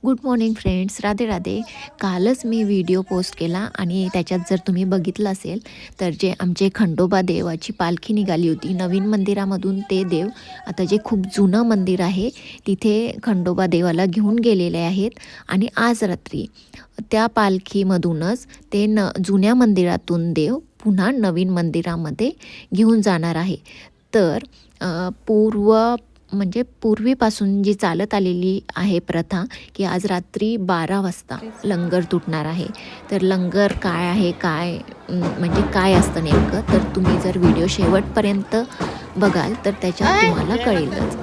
Good morning friends, Radhe Radhe. कालच मी video post केला आणि त्याच्यात जर तुम्ही बघितलं असेल तर जे आमचे खंडोबा देवाची पालखी निघाली होती नवीन मंदिरामधून, ते देव आता जे खूप जुनं मंदिर आहे तिथे खंडोबा देवाला घेऊन गेलेले आहेत. आणि आज रात्री त्या पालखीमधूनच ते जुन्या मंदिरातून देव पुन्हा नवीन मंदिरामध्ये घेऊन जाणार आहे. तर पूर्वीपासून जी चालत आलेली आहे प्रथा की आज रात्री 12 वाजता लंगर तुटणार आहे. तर लंगर काय आहे, म्हणजे काय असतं नेमकं, तर तुम्ही जर व्हिडिओ शेवटपर्यंत बघाल तर त्याच्यात तुम्हाला कळेलच.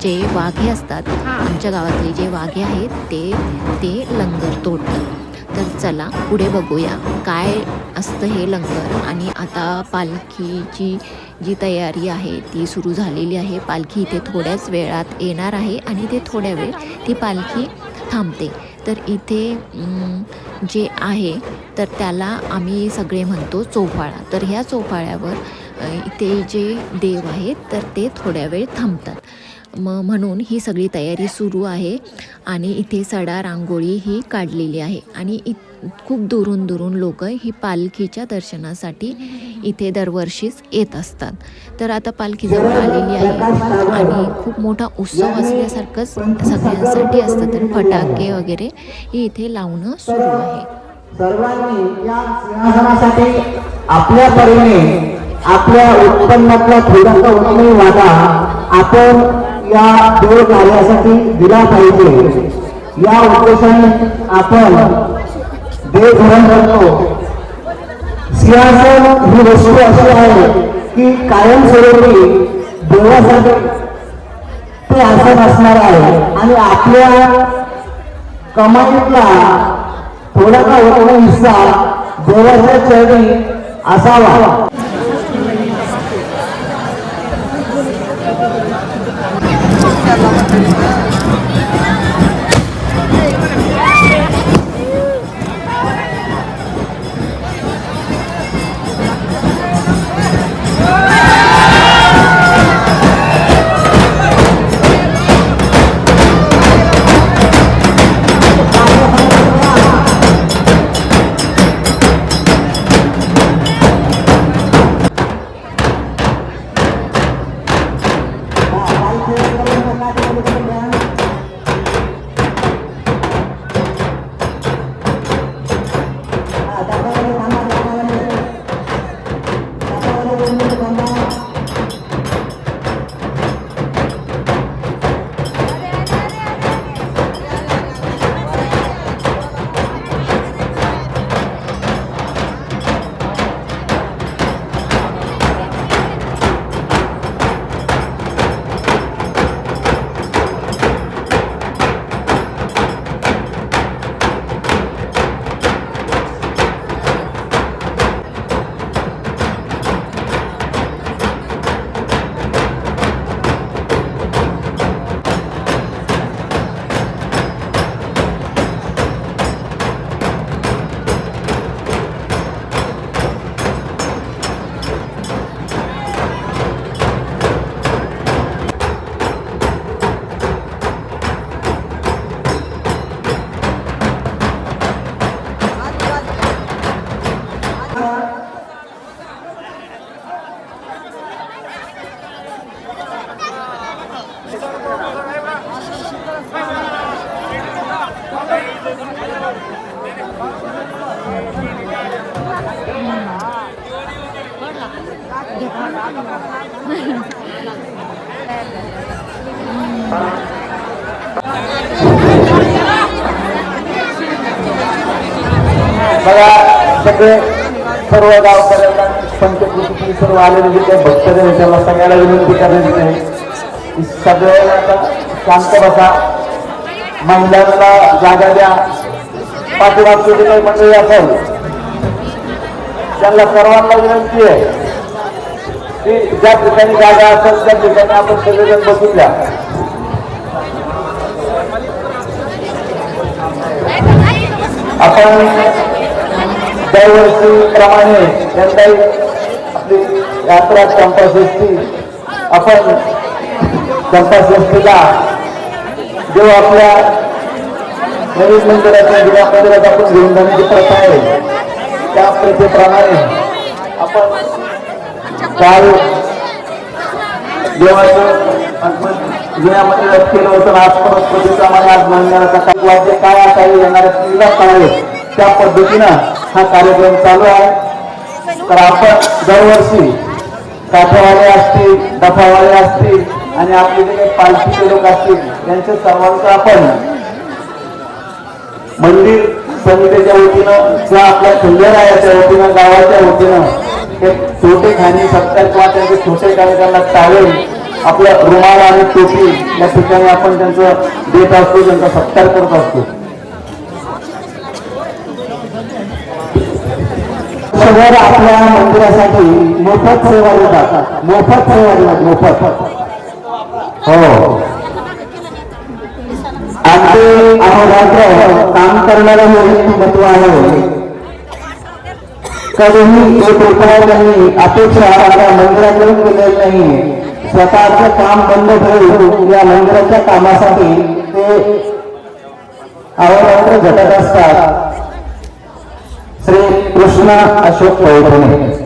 जे वाघे असतात, आमच्या गावातले जे वाघे आहेत ते लंगर तोडतात. तर चला पुढे बघूया काय असतं हे लंगर. आणि आता पालखीची जी तयारी आहे ती सुरू झालेली आहे. पालखी इथे थोड्याच वेळात येणार आहे आणि ते थोड्या वेळ ती पालखी थांबते. तर इथे जे आहे तर त्याला आम्ही सगळे म्हणतो चोफाळा. तर ह्या चोफाळ्यावर इथे जे देव आहेत तर ते थोड्या वेळ थांबतात. म्हणून ही सगळी तयारी सुरू आहे. आणि इथे सडा रांगोळी ही काढलेली आहे. आणि खूप दुरून लोक ही पालखीच्या दर्शनासाठी इथे दरवर्षीच येत असतात. तर आता पालखी जवळ आलेली आहे आणि खूप मोठा उत्सव असल्यासारखंच सगळ्यांसाठी असतं. तर फटाके वगैरे हे इथे लावणं सुरू आहे. सर्वांनी या सिंहासनासाठी आपल्या परीने आपल्या उत्पन्नातला थोडासा उणीव वाटा आपण या देव कार्यासाठी दिला पाहिजे. या उद्देशाने आपण देव धरण करतो. सिंहासन ही वस्तू अशी आहे की कायमस्वरूपी देवासाठी ते आसन असणार आहे आणि आपल्या कमाईतला थोडासा हिस्सा देवाच्या चरणी असावा. बघा सगळे सर्व गावकऱ्यांना पंचकृषी सर्व आलेले जे काही भक्त त्याला सगळ्याला विनंती करायची आहे की सगळ्यांना आता शांत बसा. महिलांना जागा द्या. पाठीमागचे जे काही मंडळी असेल त्यांना सर्वांना विनंती आहे की ज्या ठिकाणी जागा असेल त्या ठिकाणी आपण सगळेजण बसून द्या. आपण दरवर्षीप्रमाणे यंदाही आपली यात्रा चंपाषष्ठी आपण चंपाषष्ठीला जो आपल्या नवीन मंदिराच्या जुन्या मंदिरात आपण घेऊन जाण्याची प्रथा आहे. त्या प्रथेप्रमाणे आपण काल देवाचं जुन्या मंदिरात केलं होतं. आज परत प्रथेप्रमाणे आज मंदिराचा काही वाद्य काय असावे, येणाऱ्या पिढीला काय त्या पद्धतीनं हा कार्यक्रम चालू आहे. तर आपण दरवर्षी काठेवाले असतील, डफावाले असतील आणि आपले जे काही पालखीचे लोक असतील त्यांच्या सर्वांचं आपण मंदिर समितीच्या वतीनं किंवा आपल्या खंडेरायाच्या वतीनं, गावाच्या वतीनं हे छोटे खाणी सत्कार किंवा त्यांचे छोटे कार्यक्रमाला टाळेल आपलं रुमाल आणि टोपी या ठिकाणी आपण त्यांचं देत असतो, त्यांचा सत्कार करत असतो. शहर आपल्या मंदिरासाठी मोफत सेवा देतात, मोफत सेवा देतात, मोफत. हो, अगदी अहोरात्र काम करणारं हे व्यक्तिमत्व आहे. कधीही एक रुपया त्यांनी अपेक्षा आपल्या मंदिराकडून केलेली नाही. स्वतःचं काम बंद ठेवून या मंदिराच्या कामासाठी ते अहोरात्र झटत असतात. श्री कृष्ण अशोक पैठणे.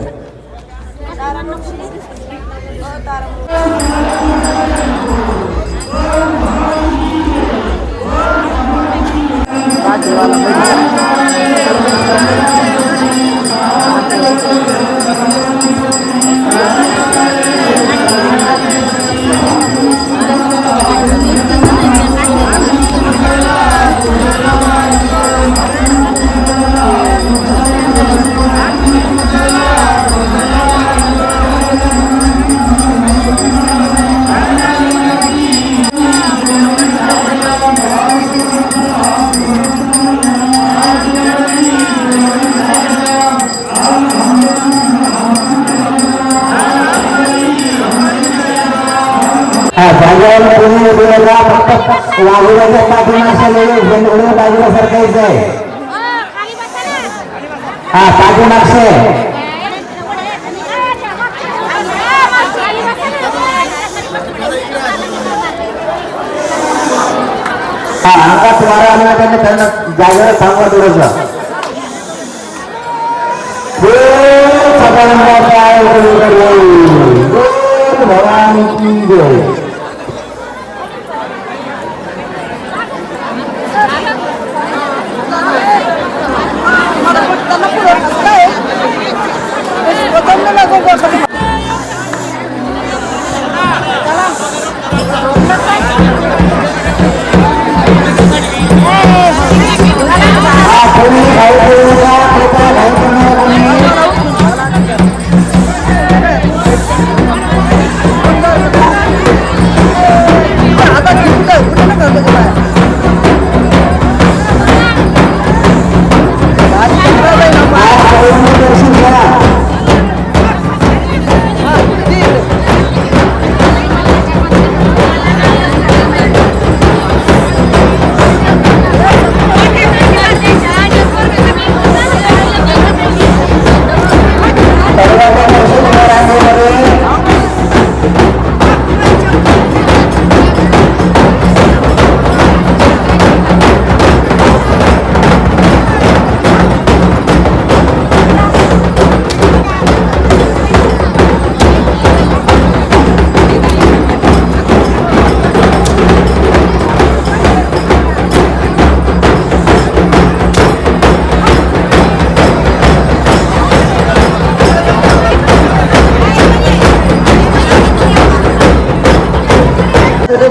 जागेवर कोणी उभेला फक्त वाघोड्याच्या पाठीमागच्या झेंडूला बाजूला सरकायचं आहे. हा, पाठीमागचे हा अंगात वारा आला त्यांना जागेवर थांबवा थोडंसं. भवानी की जय.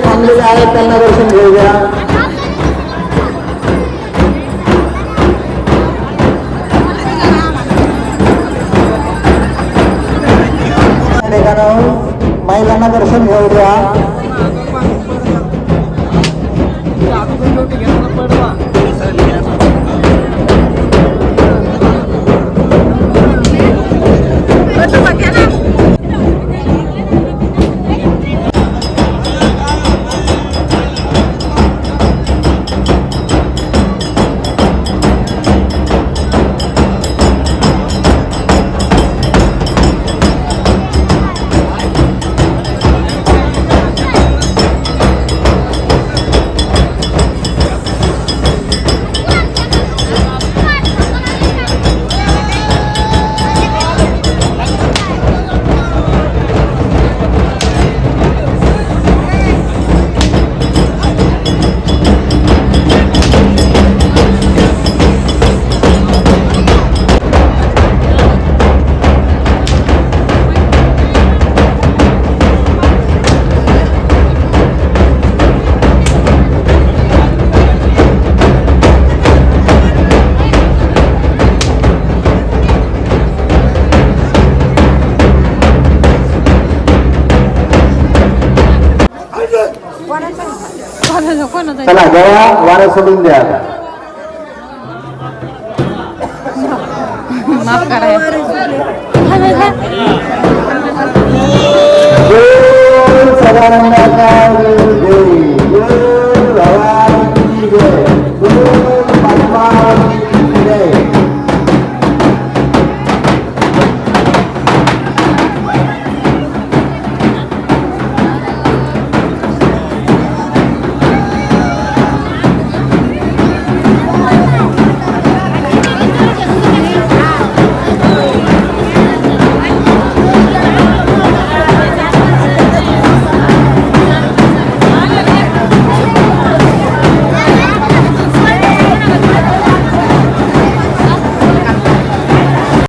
थांबलेले आहेत त्यांना दर्शन घेऊया. महिलांना दर्शन घेऊ द्या. चला गळा वारं सोडून द्या आता. माफ करा जय सदानंदाचा जय, जय भवानी जय, जय महात्मा